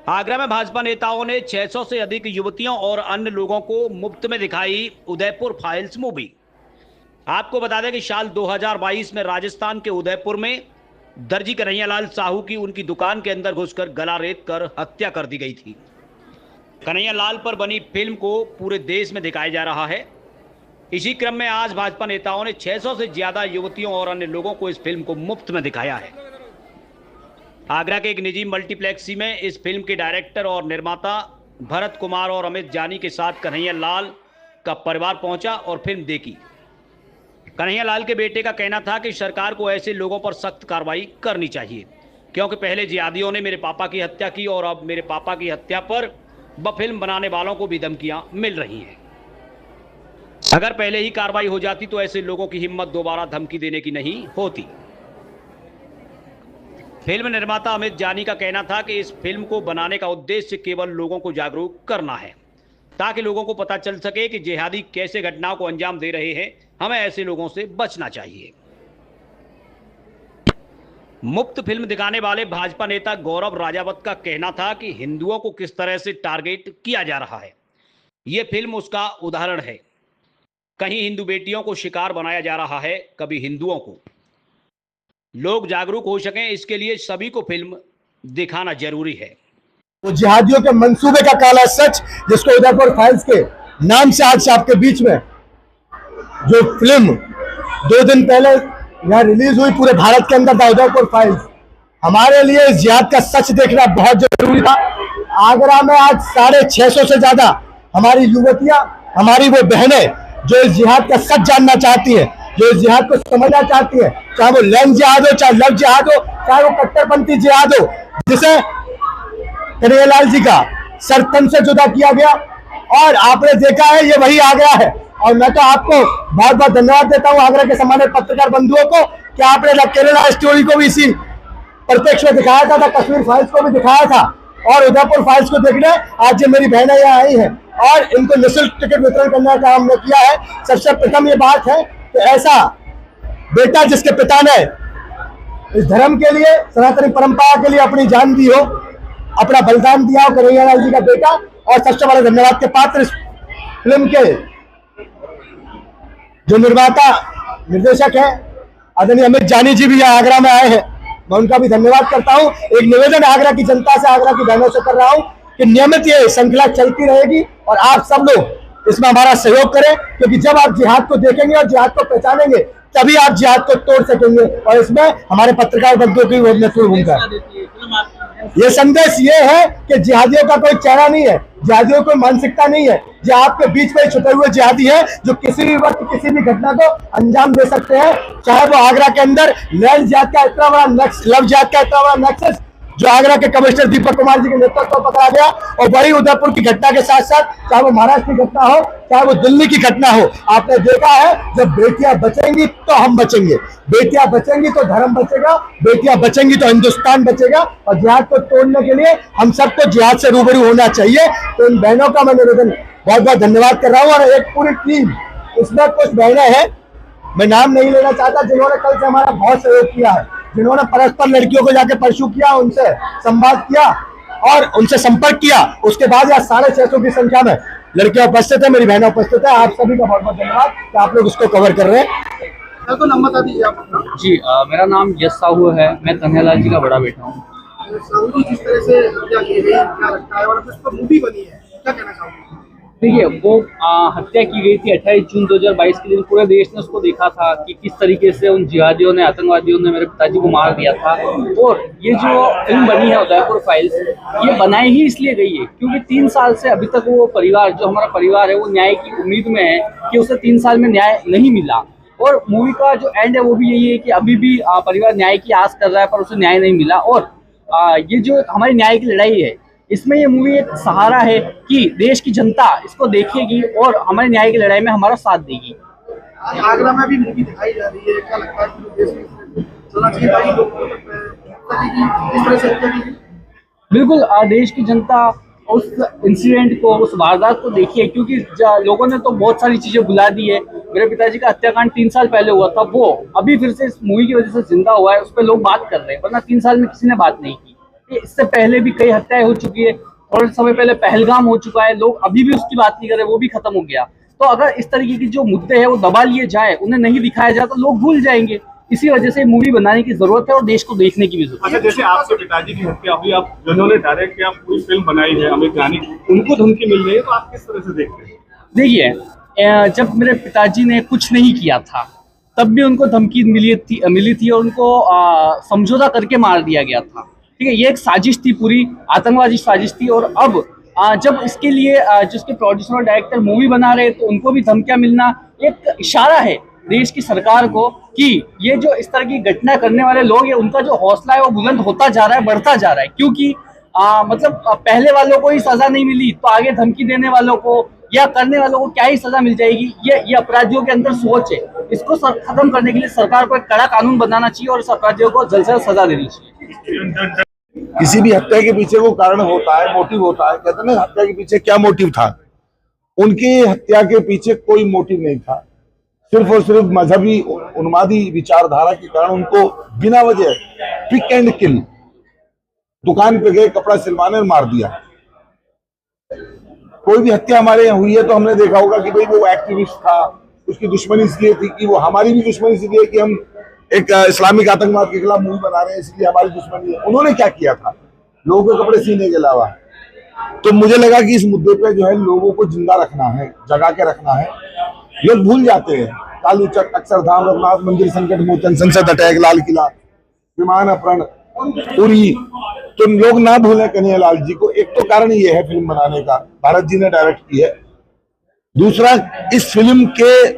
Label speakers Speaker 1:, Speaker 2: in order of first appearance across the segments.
Speaker 1: आगरा में भाजपा नेताओं ने 600 से अधिक युवतियों और अन्य लोगों को मुफ्त में दिखाई उदयपुर फाइल्स मूवी। आपको बता दें कि साल 2022 में राजस्थान के उदयपुर में दर्जी कन्हैयालाल साहू की उनकी दुकान के अंदर घुसकर गला रेत कर हत्या कर दी गई थी। कन्हैयालाल पर बनी फिल्म को पूरे देश में दिखाया जा रहा है। इसी क्रम में आज भाजपा नेताओं ने 600 से ज्यादा युवतियों और अन्य लोगों को इस फिल्म को मुफ्त में दिखाया है। आगरा के एक निजी मल्टीप्लेक्सी में इस फिल्म के डायरेक्टर और निर्माता भरत कुमार और अमित जानी के साथ कन्हैयालाल का परिवार पहुंचा और फिल्म देखी। कन्हैयालाल के बेटे का कहना था कि सरकार को ऐसे लोगों पर सख्त कार्रवाई करनी चाहिए, क्योंकि पहले जिहादियों ने मेरे पापा की हत्या की और अब मेरे पापा की हत्या पर फिल्म बनाने वालों को भी धमकियां मिल रही हैं। अगर पहले ही कार्रवाई हो जाती तो ऐसे लोगों की हिम्मत दोबारा धमकी देने की नहीं होती। फिल्म निर्माता अमित जानी का कहना था कि इस फिल्म को बनाने का उद्देश्य केवल लोगों को जागरूक करना है, ताकि लोगों को पता चल सके कि जिहादी कैसे घटनाओं को अंजाम दे रहे हैं। हमें ऐसे लोगों से बचना चाहिए। मुफ्त फिल्म दिखाने वाले भाजपा नेता गौरव राजावत का कहना था कि हिंदुओं को किस तरह से टारगेट किया जा रहा है, यह फिल्म उसका उदाहरण है। कहीं हिंदू बेटियों को शिकार बनाया जा रहा है, कभी हिंदुओं को। लोग जागरूक हो सकें, इसके लिए सभी को फिल्म दिखाना जरूरी है।
Speaker 2: वो जिहादियों के मंसूबे का काला सच, जिसको उदयपुर फाइल्स के नाम से आज आपके बीच में जो फिल्म 2 दिन पहले यहाँ रिलीज हुई पूरे भारत के अंदर था, उदयपुर फाइल्स, हमारे लिए इस जिहाद का सच देखना बहुत जरूरी था। आगरा में आज 650 से ज्यादा हमारी युवतियां, हमारी वो बहनें जो इस जिहाद का सच जानना चाहती है, जो इस जिहाद को समझना चाहती है, चाहे वो लैंड जिहाद हो, चाहे लव जिहाद हो, चाहे वो कट्टरपंथी जिहाद हो, जिसे कन्हैयालाल जी का सर तन से जुदा किया गया। और आपने देखा है ये वही आगरा है। और मैं तो आपको बहुत बहुत धन्यवाद देता हूं आगरा के सम्मानित पत्रकार बंधुओं को कि आपने केरला स्टोरी को भी इसी प्रत्यक्ष में दिखाया था, कश्मीर फाइल्स को भी दिखाया था, और उदयपुर फाइल्स को देखने आज ये मेरी बहनें यहाँ आई हैं और इनको निःशुल्क टिकट वितरण करने का हमने किया है। सबसे प्रथम ये बात है कि ऐसा बेटा जिसके पिता ने इस धर्म के लिए, सनातनी परंपरा के लिए अपनी जान दी हो, अपना बलिदान दिया हो, कन्हैयालाल जी का बेटा। और सबसे बड़ा धन्यवाद के पात्र इस फिल्म के जो निर्माता निर्देशक है आदरणीय अमित जानी जी भी आगरा में आए हैं, मैं उनका भी धन्यवाद करता हूं। एक निवेदन आगरा की जनता से, आगरा की बहनों से कर रहा हूं कि नियमित ये श्रृंखला चलती रहेगी और आप सब लोग इसमें हमारा सहयोग करें, क्योंकि जब आप जिहाद को देखेंगे और जिहाद को पहचानेंगे तभी आप जिहाद को तोड़ सकेंगे। और इसमें हमारे पत्रकार बंधुओं की महत्वपूर्ण भूमिका है। ये संदेश ये है कि जिहादियों का कोई चेहरा नहीं है, जिहादियों को मानसिकता नहीं है। जो आपके बीच में छुपे हुए जिहादी हैं जो किसी भी वक्त किसी भी घटना को अंजाम दे सकते हैं, चाहे वो आगरा के अंदर लैंड जिहाद का इतना बड़ा लव जिहाद का इतना बड़ा नेक्सस जो आगरा के कमिश्नर दीपक कुमार जी के नेतृत्व में पकड़ा गया, और वही उदयपुर की घटना के साथ साथ चाहे वो महाराष्ट्र की घटना हो, चाहे वो दिल्ली की घटना हो। आपने देखा है जब बेटियां बचेंगी तो हम बचेंगे, बेटियां बचेंगी तो धर्म बचेगा, बेटियां बचेंगी तो हिंदुस्तान बचेगा। और जिहाद को तोड़ने के लिए हम सबको जिहाद से रूबरू होना चाहिए। तो इन बहनों का मैं निवेदन बहुत बहुत धन्यवाद कर रहा हूँ। और एक पूरी टीम, इसमें कुछ बहनें हैं, मैं नाम नहीं लेना चाहता, जिन्होंने कल से हमारा बहुत सहयोग किया है, जिन्होंने परस्पर लड़कियों को जाके परसू किया, उनसे संवाद किया और उनसे संपर्क किया। उसके बाद यहाँ 650 की संख्या में लड़कियां उपस्थित है, मेरी बहनें उपस्थित है। आप सभी का बहुत बहुत धन्यवाद कि आप लोग इसको कवर कर रहे हैं।
Speaker 3: तो नाम बता दीजिए आप अपना।
Speaker 4: जी मेरा नाम यश साहू है, मैं कन्हैयालाल जी का बड़ा बेटा हूँ।
Speaker 3: साहू जी जिस तरह से हत्या की गई, क्या लगता है, और उस पर मूवी बनी है, क्या कहना चाहोगे?
Speaker 4: देखिए वो हत्या की गई थी 28 जून 2022 के दिन। पूरे देश ने उसको देखा था कि किस तरीके से उन जिहादियों ने, आतंकवादियों ने मेरे पिताजी को मार दिया था। और ये जो फिल्म बनी है उदयपुर फाइल्स, ये बनाई ही इसलिए गई है क्योंकि 3 साल से अभी तक वो परिवार, जो हमारा परिवार है, वो न्याय की उम्मीद में है कि उसे 3 साल में न्याय नहीं मिला। और मूवी का जो एंड है वो भी यही है कि अभी भी परिवार न्याय की आस कर रहा है, पर उसे न्याय नहीं मिला। और ये जो हमारी न्याय की लड़ाई है, इसमें ये मूवी एक सहारा है कि देश की जनता इसको देखेगी और हमारे न्याय की लड़ाई में हमारा साथ देगी।
Speaker 3: आगरा में भी मूवी दिखाई जा रही है, क्या लगता है कि देश में चलना चाहिए ताकि लोगों को इस तरह से हत्या की?
Speaker 4: बिल्कुल, देश की जनता उस इंसिडेंट को, उस वारदात को देखिए, क्योंकि लोगों ने तो बहुत सारी चीजें भुला दी है। मेरे पिताजी का हत्याकांड 3 साल पहले हुआ था, वो अभी फिर से इस मूवी की वजह से जिंदा हुआ है, उस पर लोग बात कर रहे हैं, वरना 3 साल में किसी ने बात नहीं की। इससे पहले भी कई हत्याएं हो चुकी है, और समय पहले पहलगाम हो चुका है, लोग अभी भी उसकी बात नहीं कर रहे, वो भी खत्म हो गया। तो अगर इस तरीके की जो मुद्दे हैं वो दबा लिए जाए, उन्हें नहीं दिखाया जाए, तो लोग भूल जाएंगे। इसी वजह से मूवी बनाने की जरूरत है और देश को देखने की भी जरूरत है।
Speaker 5: अच्छा, जैसे आपके पिताजी की हत्या हुई, आप जिन्होंने डायरेक्ट किया पूरी फिल्म बनाई है अमित जानी, उनको धमकी मिल रही है, तो आप किस तरह से देखते हैं? देखिए,
Speaker 4: जब मेरे पिताजी ने कुछ नहीं किया था तब भी उनको धमकी मिली थी और उनको समझौता करके मार दिया गया था। ठीक है, ये एक साजिश थी, पूरी आतंकवादी साजिश थी। और अब जब इसके लिए जिसके प्रोड्यूसर और डायरेक्टर मूवी बना रहे, तो उनको भी धमकियां मिलना एक इशारा है देश की सरकार को कि ये जो इस तरह की घटना करने वाले लोग हैं, उनका जो हौसला है वो बुलंद होता जा रहा है, बढ़ता जा रहा है। क्योंकि मतलब पहले वालों को ही सजा नहीं मिली, तो आगे धमकी देने वालों को या करने वालों को क्या ही सजा मिल जाएगी। ये अपराधियों के अंदर सोच है। इसको खत्म करने के लिए सरकार को एक कड़ा कानून बनाना चाहिए और इस अपराधियों को जल्द से जल्द सजा देनी चाहिए।
Speaker 6: किसी भी हत्या के पीछे वो कारण होता है, मोटिव होता है। कहते हैं ना, हत्या के पीछे क्या मोटिव था? उनकी हत्या के पीछे कोई मोटिव नहीं था, सिर्फ और सिर्फ मजहबी उन्मादी विचारधारा के कारण उनको बिना वजह पिक एंड किल, दुकान पे गए कपड़ा सिलवाने और मार दिया। कोई भी हत्या हमारे यहाँ हुई है तो हमने देखा होगा कि भाई वो एक्टिविस्ट था, उसकी दुश्मनी इसलिए थी कि वो, हमारी भी दुश्मनी इसलिए कि हम एक इस्लामिक आतंकवाद के खिलाफ मूवी बना रहे हैं, इसलिए हमारी दुश्मनी है। उन्होंने क्या किया था लोगों के कपड़े सीने के अलावा? तो मुझे लगा कि इस मुद्दे पे जो है लोगों को जिंदा रखना है, जगा के रखना है। लोग भूल जाते हैं, कालू चक, अक्षरधाम, रघुनाथ मंदिर, संकट मोचन, संसद अटैक, लाल किला, विमान अपहरण, उरी, तो लोग ना भूलें कन्हैयालाल जी को। एक तो कारण ये है फिल्म बनाने का, भारत जी ने डायरेक्ट की है। दूसरा, इस फिल्म के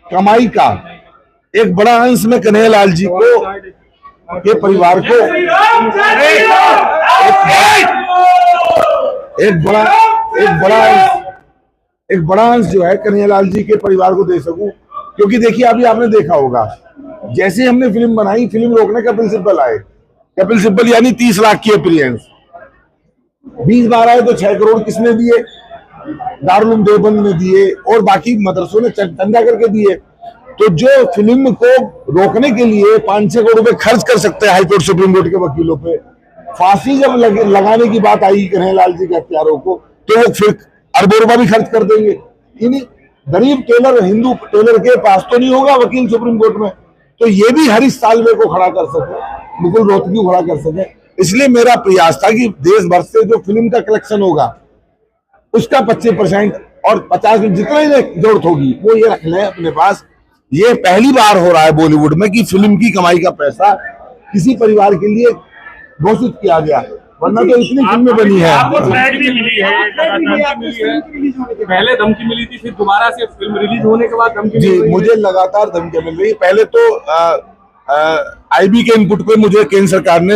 Speaker 6: कमाई का एक बड़ा अंश में कन्हैयालाल जी को, के परिवार को एक बड़ा अंश जो है कन्हैयालाल जी के परिवार को दे सकूं। क्योंकि देखिए, अभी आपने देखा होगा, जैसे हमने फिल्म बनाई, फिल्म रोकने कपिल सिब्बल आए। कपिल सिब्बल यानी 30 लाख की अपीयरेंस, 20 बार आए तो 6 करोड़ किसने दिए? दारुल देवबंद ने दिए और बाकी मदरसों ने चंदा करके दिए। तो जो फिल्म को रोकने के लिए 5-6 करोड़ रुपए खर्च कर सकते हैं हाईकोर्ट सुप्रीम कोर्ट के वकीलों पे, फांसी जब लगाने की बात आई कन्हैयालाल जी के हत्यारों को, तो वो फिर अरबों रुपए भी खर्च कर देंगे। इन्हीं गरीब टेलर, हिंदू टेलर के पास तो नहीं होगा वकील सुप्रीम कोर्ट में, तो ये भी हरीश साल्वे को खड़ा कर सके, मुकुल रोहतगी को खड़ा कर सके। इसलिए मेरा प्रयास था कि देश भर से जो फिल्म का कलेक्शन होगा उसका 25% और 50% जितना ही जरूरत होगी वो ये रख लें अपने पास। ये पहली बार हो रहा है बॉलीवुड में कि फिल्म की कमाई का पैसा किसी परिवार के लिए घोषित किया गया, वरना तो इतनी फिल्में बनी है।
Speaker 5: भी मिली है, पहले धमकी मिली थी, फिर दोबारा से फिल्म रिलीज होने के बाद धमकी
Speaker 6: जी, मुझे लगातार धमकियां मिल रही है। पहले तो आईबी के इनपुट पे मुझे केंद्र सरकार ने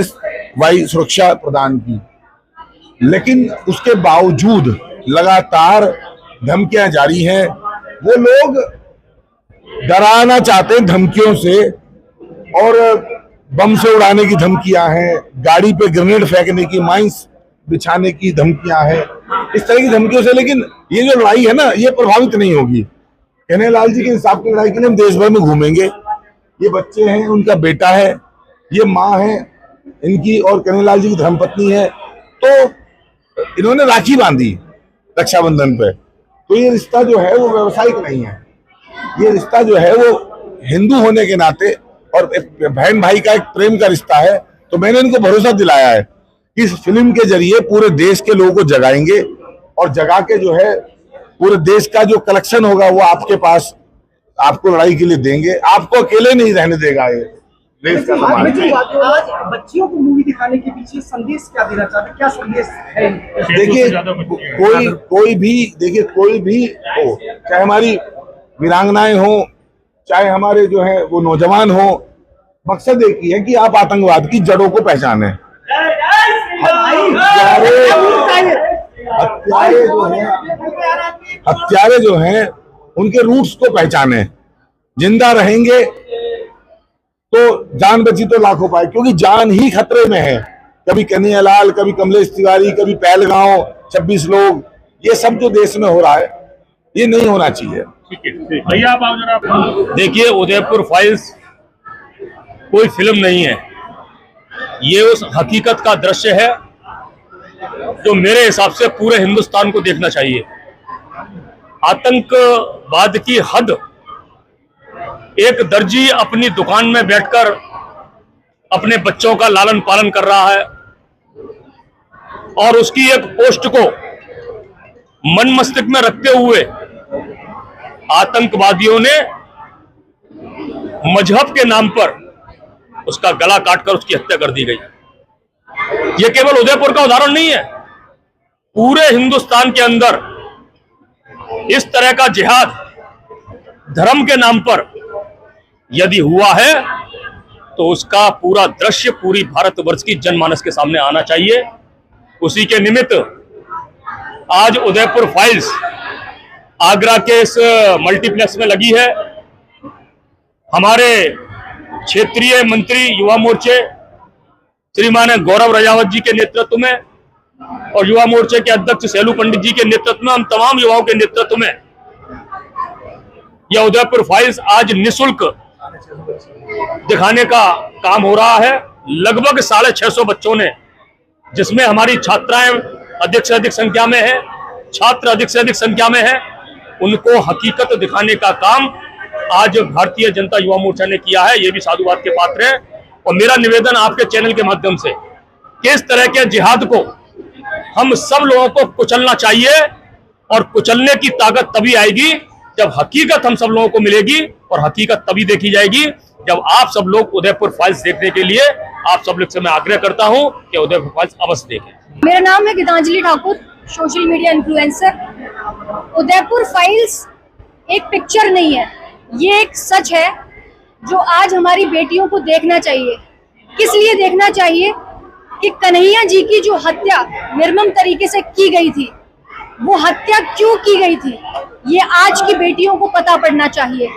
Speaker 6: वायु सुरक्षा प्रदान की, लेकिन उसके बावजूद लगातार धमकियां जारी हैं। वो लोग डराना चाहते हैं धमकियों से, और बम से उड़ाने की धमकियां हैं, गाड़ी पे ग्रेनेड फेंकने की, माइंस बिछाने की धमकियां हैं, इस तरह की धमकियों से। लेकिन ये जो लड़ाई है ना, ये प्रभावित नहीं होगी। कन्हैयालाल जी के इंसाफ की लड़ाई के लिए हम देश भर में घूमेंगे। ये बच्चे हैं, उनका बेटा है, ये माँ है इनकी, और कन्हैयालाल जी की धर्मपत्नी है। तो इन्होंने राखी बांधी रक्षाबंधन पे, तो ये रिश्ता जो है वो व्यवसायिक नहीं है। ये रिश्ता जो है वो हिंदू होने के नाते और बहन भाई का एक प्रेम का रिश्ता है। तो मैंने इनको भरोसा दिलाया है कि इस फिल्म के जरिए पूरे देश के लोगों को जगाएंगे, और जगा के जो है पूरे देश का जो कलेक्शन होगा वो आपके पास, आपको लड़ाई के लिए देंगे। आपको अकेले नहीं रहने देगा ये देश का समाज।
Speaker 3: आज बच्चियों को मूवी दिखाने के पीछे संदेश क्या देना चाहते हैं? क्या संदेश है?
Speaker 6: देखिए, कोई भी हो, चाहे हमारी वीरांगनाएं हो, चाहे हमारे जो है वो नौजवान हो, मकसद एक ही है कि आप आतंकवाद की जड़ों को पहचानें। हत्यारे जो हैं उनके रूट्स को पहचानें। जिंदा रहेंगे तो जान बची तो लाखों पाए, क्योंकि जान ही खतरे में है। कभी कन्हैयालाल, कभी कमलेश तिवारी, कभी पहलगांव, 26 लोग, ये सब जो देश में हो रहा है ये नहीं होना चाहिए।
Speaker 5: भैया आप आओ जरा।
Speaker 7: देखिए, उदयपुर फाइल्स कोई फिल्म नहीं है, ये उस हकीकत का दृश्य है जो मेरे हिसाब से पूरे हिंदुस्तान को देखना चाहिए। आतंकवाद की हद, एक दर्जी अपनी दुकान में बैठकर अपने बच्चों का लालन पालन कर रहा है और उसकी एक पोस्ट को मन मस्तिष्क में रखते हुए आतंकवादियों ने मजहब के नाम पर उसका गला काटकर उसकी हत्या कर दी गई। यह केवल उदयपुर का उदाहरण नहीं है, पूरे हिंदुस्तान के अंदर इस तरह का जिहाद धर्म के नाम पर यदि हुआ है तो उसका पूरा दृश्य पूरी भारतवर्ष की जनमानस के सामने आना चाहिए। उसी के निमित्त आज उदयपुर फाइल्स आगरा के इस मल्टीप्लेक्स में लगी है। हमारे क्षेत्रीय मंत्री युवा मोर्चे श्रीमान गौरव रजावत जी के नेतृत्व में और युवा मोर्चे के अध्यक्ष सेलू पंडित जी के नेतृत्व में, हम तमाम युवाओं के नेतृत्व में यह उदयपुर फाइल्स आज निःशुल्क दिखाने का काम हो रहा है। लगभग 650 बच्चों ने, जिसमें हमारी छात्राएं अधिक से अधिक संख्या में है, छात्र अधिक से अधिक संख्या में है, उनको हकीकत दिखाने का काम आज भारतीय जनता युवा मोर्चा ने किया है। ये भी साधुवाद के पात्र है। और मेरा निवेदन आपके चैनल के माध्यम से कि इस तरह के जिहाद को हम सब लोगों को कुचलना चाहिए और कुचलने की ताकत तभी आएगी जब हकीकत हम सब लोगों को मिलेगी और हकीकत तभी देखी जाएगी जब आप सब लोग उदयपुर फाइल्स देखने के लिए आप सब लोग से मैं आग्रह करता हूं कि उदयपुर फाइल्स अवश्य देखें।
Speaker 8: मेरा नाम है Geetanjali Thakur, social media influencer. Udaipur files एक पिक्चर नहीं है, ये एक सच है जो आज हमारी बेटियों को देखना चाहिए। किस लिए देखना चाहिए कि कन्हैया जी की जो हत्या निर्मम तरीके से की गई थी, वो हत्या क्यों की गई थी, ये आज की बेटियों को पता पड़ना चाहिए।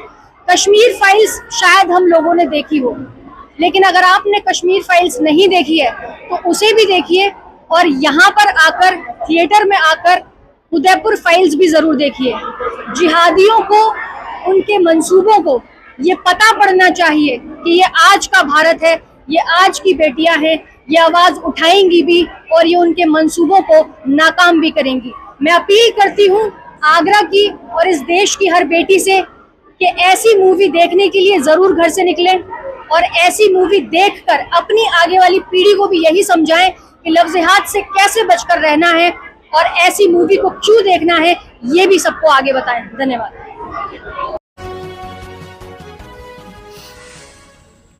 Speaker 8: कश्मीर फाइल्स शायद हम लोगों ने देखी हो, लेकिन अगर आपने कश्मीर फाइल्स नहीं देखी है तो उसे भी देखिए और यहाँ पर आकर थिएटर में आकर उदयपुर फाइल्स भी जरूर देखिए। जिहादियों को, उनके मंसूबों को ये पता पड़ना चाहिए कि ये आज का भारत है, ये आज की बेटियां हैं, ये आवाज उठाएंगी भी और ये उनके मंसूबों को नाकाम भी करेंगी। मैं अपील करती हूँ आगरा की और इस देश की हर बेटी से कि ऐसी मूवी देखने के लिए जरूर घर से निकलें और ऐसी मूवी देखकर अपनी आगे वाली पीढ़ी को भी यही समझाएं कि लफ्ज़-ए-हाथ से कैसे बचकर रहना है और ऐसी मूवी को क्यों देखना है, ये भी सबको आगे बताएं। धन्यवाद।